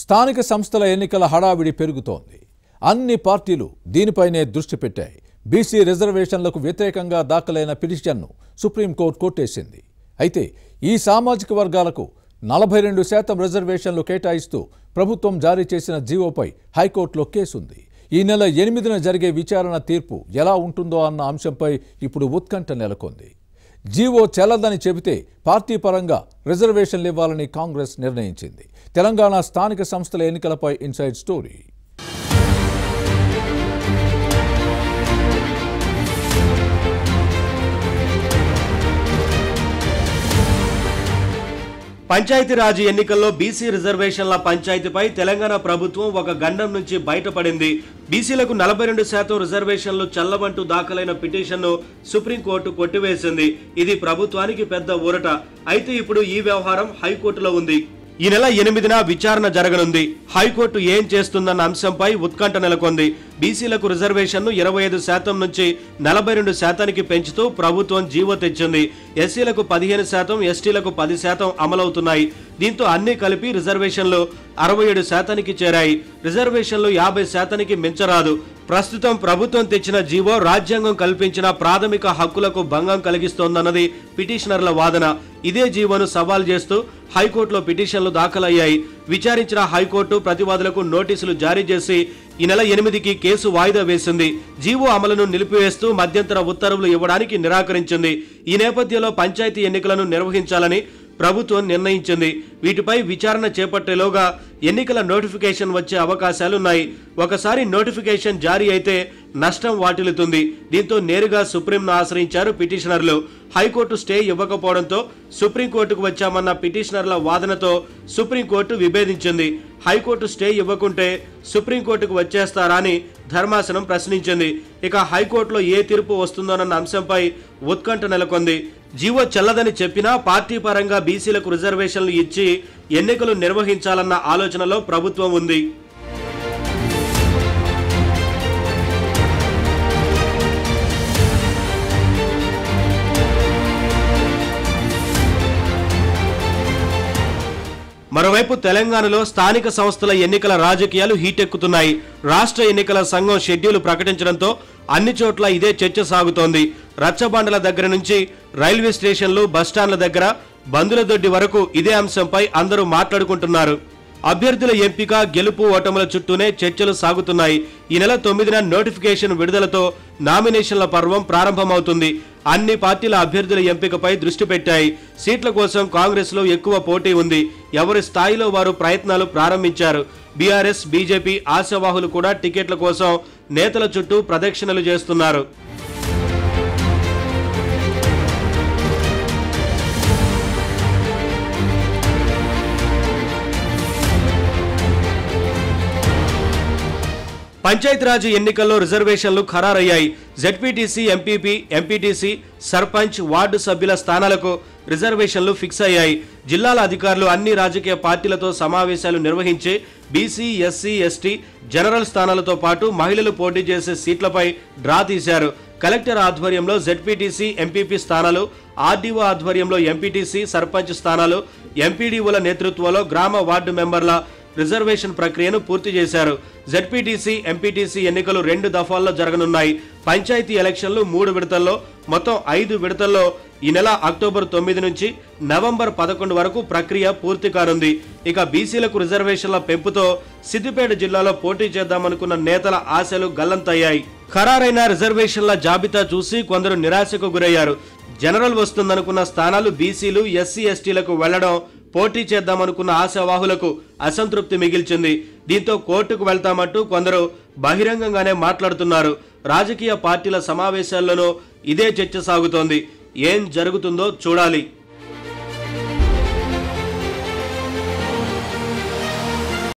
స్థానిక సంస్థల ఎన్నికల హడావిడి పెరుగుతోంది. అన్ని పార్టీలు దీనిపైనే దృష్టి పెట్టాయి. బీసీ రిజర్వేషన్లకు వ్యతిరేకంగా దాఖలైన పిటిషన్ను సుప్రీంకోర్టు కొట్టేసింది. అయితే ఈ సామాజిక వర్గాలకు 42% రిజర్వేషన్లు కేటాయిస్తూ ప్రభుత్వం జారీ చేసిన జీవోపై హైకోర్టులో కేసుంది. ఈ నెల 8న జరిగే విచారణ తీర్పు ఎలా ఉంటుందో అన్న అంశంపై ఇప్పుడు ఉత్కంఠ నెలకొంది. జీవో చెల్లదని చెబితే పార్టీ పరంగా రిజర్వేషన్లు ఇవ్వాలని కాంగ్రెస్ నిర్ణయించింది. తెలంగాణ స్థానిక సంస్థల ఎన్నికలపై ఇన్సైడ్ స్టోరీ. పంచాయతీరాజ్ ఎన్నికల్లో బీసీ రిజర్వేషన్ల పంచాయతీపై తెలంగాణ ప్రభుత్వం ఒక గండం నుంచి బయటపడింది. బీసీలకు 42% రిజర్వేషన్లు చల్లబంటూ దాఖలైన పిటిషన్ను సుప్రీంకోర్టు కొట్టివేసింది. ఇది ప్రభుత్వానికి పెద్ద ఊరట. అయితే ఇప్పుడు ఈ వ్యవహారం హైకోర్టులో ఉంది. ఈ నెల 8న విచారణ జరగనుంది. హైకోర్టు ఏం చేస్తుందన్న అంశంపై ఉత్కంఠ నెలకొంది. బీసీలకు రిజర్వేషన్ను 25% నుంచి 42%కి పెంచుతూ ప్రభుత్వం జీవో తెచ్చింది. ఎస్సీలకు 15%, ఎస్టీలకు 10% అమలవుతున్నాయి. దీంతో అన్ని కలిపి రిజర్వేషన్లు 67%కి చేరాయి. రిజర్వేషన్లు 50%కి మించరాదు. ప్రస్తుతం ప్రభుత్వం తెచ్చిన జీవో రాజ్యాంగం కల్పించిన ప్రాథమిక హక్కులకు భంగం కలిగిస్తోందన్నది పిటిషనర్ల వాదన. ఇదే జీవోను సవాల్ చేస్తూ హైకోర్టులో పిటిషన్లు దాఖలయ్యాయి. విచారించిన హైకోర్టు ప్రతివాదులకు నోటీసులు జారీ చేసి ఈ నెల 8కి కేసు వాయిదా వేసింది. జీవో అమలును నిలిపివేస్తూ మధ్యంతర ఉత్తర్వులు ఇవ్వడానికి నిరాకరించింది. ఈ నేపథ్యంలో పంచాయతీ ఎన్నికలను నిర్వహించాలని ప్రభుత్వం నిర్ణయించింది. వీటిపై విచారణ చేపట్టేలోగా ఎన్నికల నోటిఫికేషన్ వచ్చే అవకాశాలున్నాయి. ఒకసారి నోటిఫికేషన్ జారీ అయితే నష్టం వాటిల్లుతుంది. దీంతో నేరుగా సుప్రీంను ఆశ్రయించారు పిటిషనర్లు. హైకోర్టు స్టే ఇవ్వకపోవడంతో సుప్రీంకోర్టుకు వచ్చామన్న పిటిషనర్ల వాదనతో సుప్రీంకోర్టు విభేదించింది. హైకోర్టు స్టే ఇవ్వకుంటే సుప్రీంకోర్టుకు వచ్చేస్తారా అని ధర్మాసనం ప్రశ్నించింది. ఇక హైకోర్టులో ఏ తీర్పు వస్తుందోనన్న అంశంపై ఉత్కంఠ నెలకొంది. జీవో చెల్లదని చెప్పినా పార్టీ పరంగా బీసీలకు రిజర్వేషన్లు ఇచ్చి ఎన్నికలు నిర్వహించాలన్న ఆలోచనలో ప్రభుత్వం ఉంది. మరోవైపు తెలంగాణలో స్థానిక సంస్థల ఎన్నికల రాజకీయాలు హీటెక్కుతున్నాయి. రాష్ట్ర ఎన్నికల సంఘం షెడ్యూల్ ప్రకటించడంతో అన్ని చోట్ల ఇదే చర్చ సాగుతోంది. రచ్చబండల దగ్గర నుంచి రైల్వే స్టేషన్లు, బస్టాండ్ల దగ్గర బందుల దొడ్డి వరకు ఇదే అంశంపై అందరూ మాట్లాడుకుంటున్నారు. అభ్యర్థుల ఎంపిక, గెలుపు ఓటముల చుట్టూనే చర్చలు సాగుతున్నాయి. ఈ నెల 9న నోటిఫికేషన్ విడుదలతో నామినేషన్ల పర్వం ప్రారంభమవుతుంది. అన్ని పార్టీల అభ్యర్థుల ఎంపికపై దృష్టి పెట్టాయి. సీట్ల కోసం కాంగ్రెస్ లో ఎక్కువ పోటీ ఉంది. ఎవరి స్థాయిలో వారు ప్రయత్నాలు ప్రారంభించారు. బీఆర్ఎస్, బీజేపీ ఆశావాహులు కూడా టికెట్ల కోసం నేతల చుట్టూ ప్రదక్షిణలు చేస్తున్నారు. పంచాయతీరాజ్ ఎన్నికల్లో రిజర్వేషన్లు ఖరారయ్యాయి. ZPTC, MPP, MPTC, sarpanch, ward సభ్యుల స్థానాలకు రిజర్వేషన్లు ఫిక్స్ అయ్యాయి. జిల్లాల అధికారులు అన్ని రాజకీయ పార్టీలతో సమావేశాలు నిర్వహించి బీసీ, ఎస్సీ, ఎస్టీ, జనరల్ స్థానాలతో పాటు మహిళలు పోటీ చేసే సీట్లపై డ్రా తీశారు. కలెక్టర్ ఆధ్వర్యంలో జెడ్పీటీసీ, ఎంపీపీ స్థానాలు, ఆర్డీఓ ఆధ్వర్యంలో ఎంపీటీసీ, సర్పంచ్ స్థానాలు, ఎంపీడీఓల నేతృత్వంలో గ్రామ వార్డు మెంబర్ల రిజర్వేషన్ ప్రక్రియను పూర్తి చేశారు. జెడ్పీటీసీ, ఎంపీటీసీ ఎన్నికలు 2 దఫాల్లో జరగనున్నాయి. పంచాయతీ ఎలక్షన్లు 3 విడతల్లో, మొత్తం 5 విడతల్లో ఈ నెల అక్టోబర్ 9 నుంచి నవంబర్ 11 వరకు ప్రక్రియ పూర్తి కానుంది. ఇక బీసీలకు రిజర్వేషన్ల పెంపుతో సిద్దిపేట జిల్లాలో పోటీ చేద్దామనుకున్న నేతల ఆశలు గల్లంతయ్యాయి. ఖరారైన రిజర్వేషన్ల జాబితా చూసి కొందరు నిరాశకు గురయ్యారు. జనరల్ వస్తుందనుకున్న స్థానాలు బీసీలు, ఎస్సీ, ఎస్టీలకు వెళ్లడం పోటీ చేద్దామనుకున్న ఆశావాహులకు అసంతృప్తి మిగిల్చింది. దీంతో కోర్టుకు వెళ్తామంటూ కొందరు బహిరంగంగానే మాట్లాడుతున్నారు. రాజకీయ పార్టీల సమావేశాల్లోనూ ఇదే చర్చ సాగుతోంది. ఏం జరుగుతుందో చూడాలి.